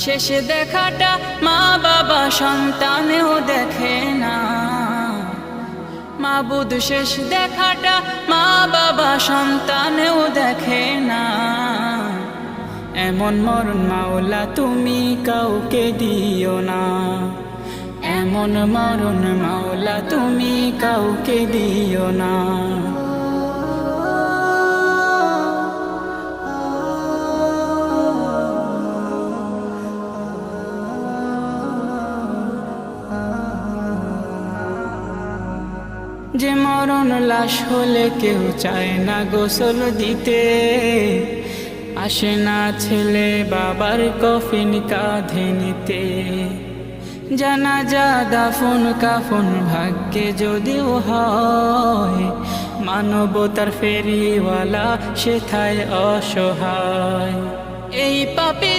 শেষ দেখাটা মা বাবা সন্তানেও দেখে না। মাবুদ শেষ দেখাটা মা বাবা সন্তানেও দেখে না। এমন মরণ মাওলা তুমি কাউকে দিও না। এমন মরণ মাওলা তুমি কাউকে দিও না। যে মরণ লাশ হলে কেউ চায় না গোসল দিতে, আসে না ছেলে বাবার কফিন কাঁধে নিতে। জানাজা দাফন কাফন ভাগ্যে যদিও হয়, মানবতার ফেরিওয়ালা সেথায় অসহায়। এই পাপী